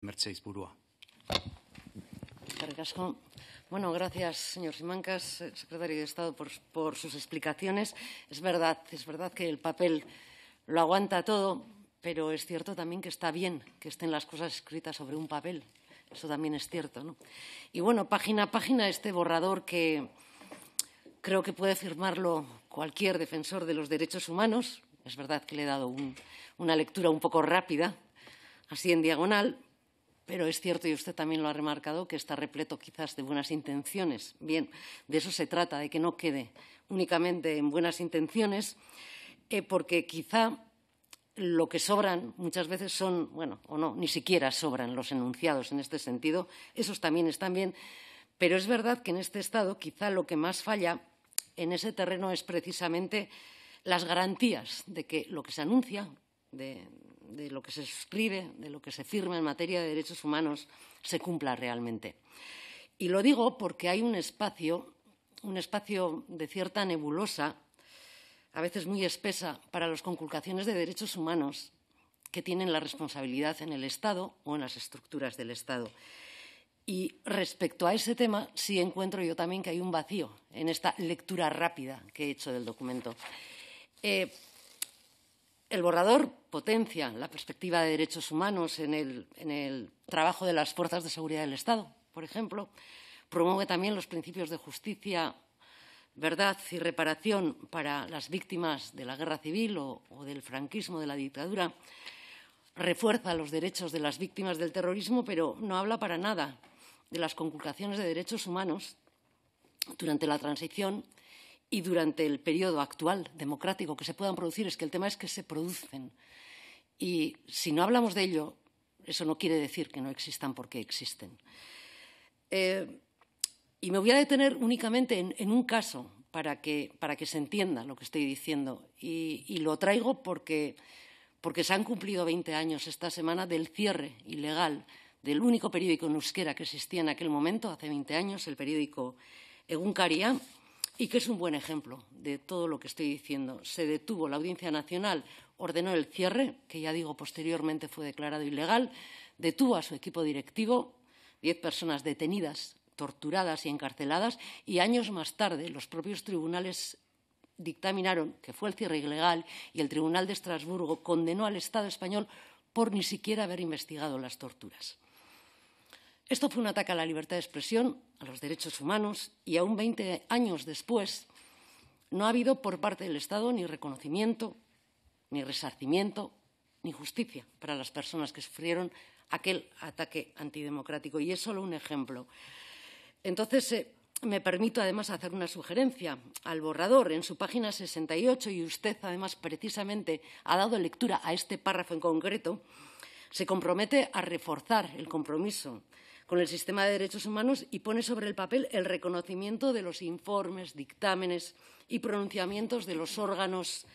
Mercedes Burua. Bueno, gracias, señor Simancas, secretario de Estado, por sus explicaciones. Es verdad que el papel lo aguanta todo, pero es cierto también que está bien que estén las cosas escritas sobre un papel. Eso también es cierto, ¿no? Y bueno, página a página, este borrador que creo que puede firmarlo cualquier defensor de los derechos humanos. Es verdad que le he dado una lectura un poco rápida, así en diagonal, pero es cierto, y usted también lo ha remarcado, que está repleto quizás de buenas intenciones. Bien, de eso se trata, de que no quede únicamente en buenas intenciones, porque quizá lo que sobran muchas veces son, bueno, o no, ni siquiera sobran los enunciados en este sentido. Esos también están bien, pero es verdad que en este Estado quizá lo que más falla en ese terreno es precisamente las garantías de que lo que se anuncia, de lo que se escribe, de lo que se firma en materia de derechos humanos, se cumpla realmente. Y lo digo porque hay un espacio de cierta nebulosa, a veces muy espesa, para las conculcaciones de derechos humanos que tienen la responsabilidad en el Estado o en las estructuras del Estado. Y respecto a ese tema, sí encuentro yo también que hay un vacío en esta lectura rápida que he hecho del documento. El borrador potencia la perspectiva de derechos humanos en el trabajo de las fuerzas de seguridad del Estado, por ejemplo. Promueve también los principios de justicia, verdad y reparación para las víctimas de la guerra civil o del franquismo, de la dictadura. Refuerza los derechos de las víctimas del terrorismo, pero no habla para nada de las conculcaciones de derechos humanos durante la transición y durante el periodo actual democrático que se puedan producir. Es que el tema es que se producen. Y si no hablamos de ello, eso no quiere decir que no existan porque existen. Y me voy a detener únicamente en un caso para que se entienda lo que estoy diciendo. Y lo traigo porque se han cumplido 20 años esta semana del cierre ilegal del único periódico en euskera que existía en aquel momento, hace 20 años, el periódico Egunkaria, y que es un buen ejemplo de todo lo que estoy diciendo. Se detuvo, la Audiencia Nacional ordenó el cierre, que ya digo, posteriormente fue declarado ilegal, detuvo a su equipo directivo, 10 personas detenidas, torturadas y encarceladas, y años más tarde los propios tribunales dictaminaron que fue el cierre ilegal y el Tribunal de Estrasburgo condenó al Estado español por ni siquiera haber investigado las torturas. Esto fue un ataque a la libertad de expresión, a los derechos humanos, y aún 20 años después no ha habido por parte del Estado ni reconocimiento, ni resarcimiento, ni justicia para las personas que sufrieron aquel ataque antidemocrático. Y es solo un ejemplo. Entonces, me permito además hacer una sugerencia al borrador. En su página 68, y usted además precisamente ha dado lectura a este párrafo en concreto, se compromete a reforzar el compromiso con el sistema de derechos humanos y pone sobre el papel el reconocimiento de los informes, dictámenes y pronunciamientos de los órganos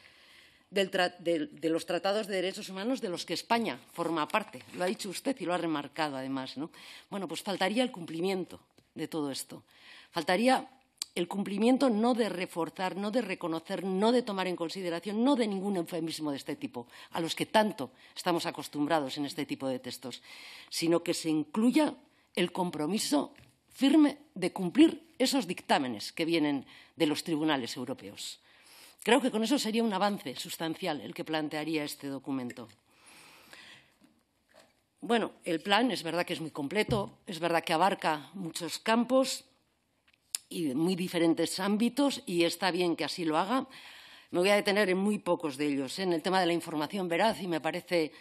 de los tratados de derechos humanos de los que España forma parte. Lo ha dicho usted y lo ha remarcado además, ¿no? Bueno, pues faltaría el cumplimiento de todo esto. Faltaría el cumplimiento no de reforzar, no de reconocer, no de tomar en consideración, no de ningún eufemismo de este tipo, a los que tanto estamos acostumbrados en este tipo de textos, sino que se incluya el compromiso firme de cumplir esos dictámenes que vienen de los tribunales europeos. Creo que con eso sería un avance sustancial el que plantearía este documento. Bueno, el plan es verdad que es muy completo, es verdad que abarca muchos campos y muy diferentes ámbitos, y está bien que así lo haga. Me voy a detener en muy pocos de ellos. En el tema de la información veraz, y me parece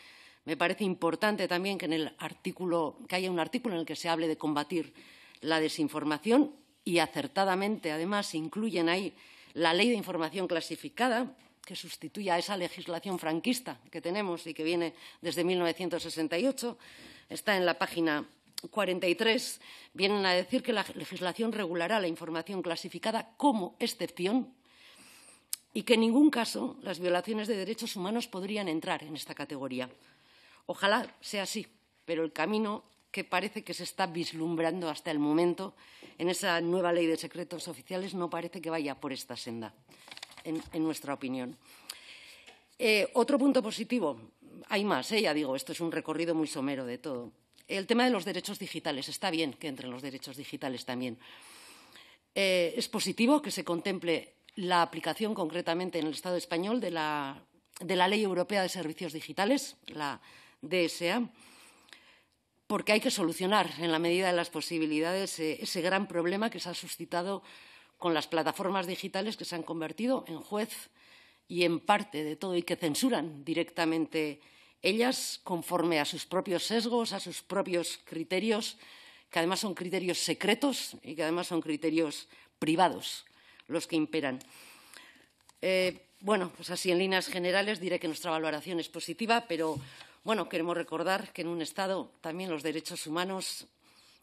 importante también que haya un artículo en el que se hable de combatir la desinformación, y acertadamente además incluyen ahí la Ley de Información Clasificada, que sustituye a esa legislación franquista que tenemos y que viene desde 1968. Está en la página 43. Vienen a decir que la legislación regulará la información clasificada como excepción y que en ningún caso las violaciones de derechos humanos podrían entrar en esta categoría. Ojalá sea así, pero el camino que parece que se está vislumbrando hasta el momento en esa nueva ley de secretos oficiales no parece que vaya por esta senda, en nuestra opinión. Otro punto positivo, hay más, ya digo, esto es un recorrido muy somero de todo. el tema de los derechos digitales. Está bien que entren los derechos digitales también. Es positivo que se contemple la aplicación concretamente en el Estado español de la Ley Europea de Servicios Digitales, la DSA, porque hay que solucionar, en la medida de las posibilidades, ese gran problema que se ha suscitado con las plataformas digitales que se han convertido en juez y en parte de todo y que censuran directamente ellas conforme a sus propios sesgos, a sus propios criterios, que además son criterios secretos y que además son criterios privados los que imperan. Bueno, pues así en líneas generales diré que nuestra valoración es positiva, pero bueno, queremos recordar que en un Estado también los derechos humanos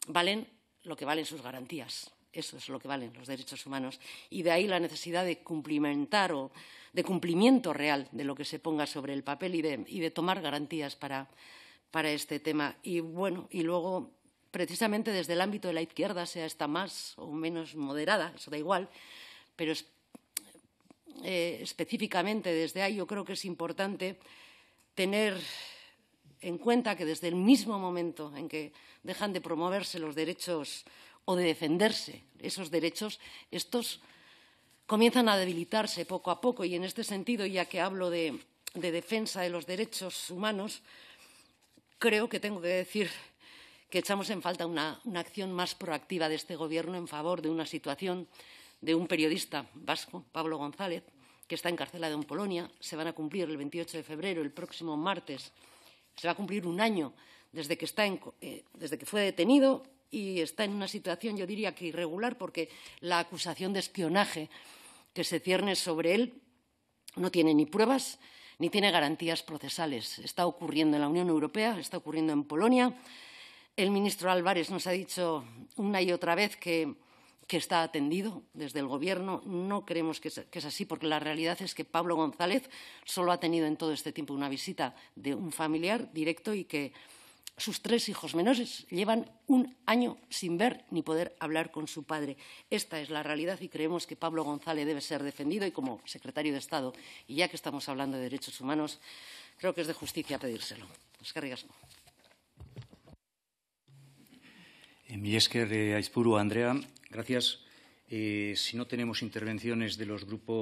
valen lo que valen sus garantías. Eso es lo que valen los derechos humanos. Y de ahí la necesidad de cumplimentar o de cumplimiento real de lo que se ponga sobre el papel y de tomar garantías para este tema. Y bueno, y luego, precisamente desde el ámbito de la izquierda, sea esta más o menos moderada, eso da igual, pero específicamente desde ahí yo creo que es importante tener en cuenta que desde el mismo momento en que dejan de promoverse los derechos o de defenderse esos derechos, estos comienzan a debilitarse poco a poco. Y en este sentido, ya que hablo de defensa de los derechos humanos, creo que tengo que decir que echamos en falta una acción más proactiva de este Gobierno en favor de una situación de un periodista vasco, Pablo González, que está encarcelado en Polonia. Se van a cumplir el 28 de febrero, el próximo martes, se va a cumplir un año desde que fue detenido y está en una situación, yo diría que irregular, porque la acusación de espionaje que se cierne sobre él no tiene ni pruebas ni tiene garantías procesales. Está ocurriendo en la Unión Europea, está ocurriendo en Polonia. El ministro Álvarez nos ha dicho una y otra vez que está atendido desde el Gobierno. No creemos que es así, porque la realidad es que Pablo González solo ha tenido en todo este tiempo una visita de un familiar directo y que sus 3 hijos menores llevan un año sin ver ni poder hablar con su padre. Esta es la realidad y creemos que Pablo González debe ser defendido y como secretario de Estado, y ya que estamos hablando de derechos humanos, creo que es de justicia pedírselo. Eskerrik asko. Mila esker, Aizpuru Andrea. Gracias. Si no tenemos intervenciones de los grupos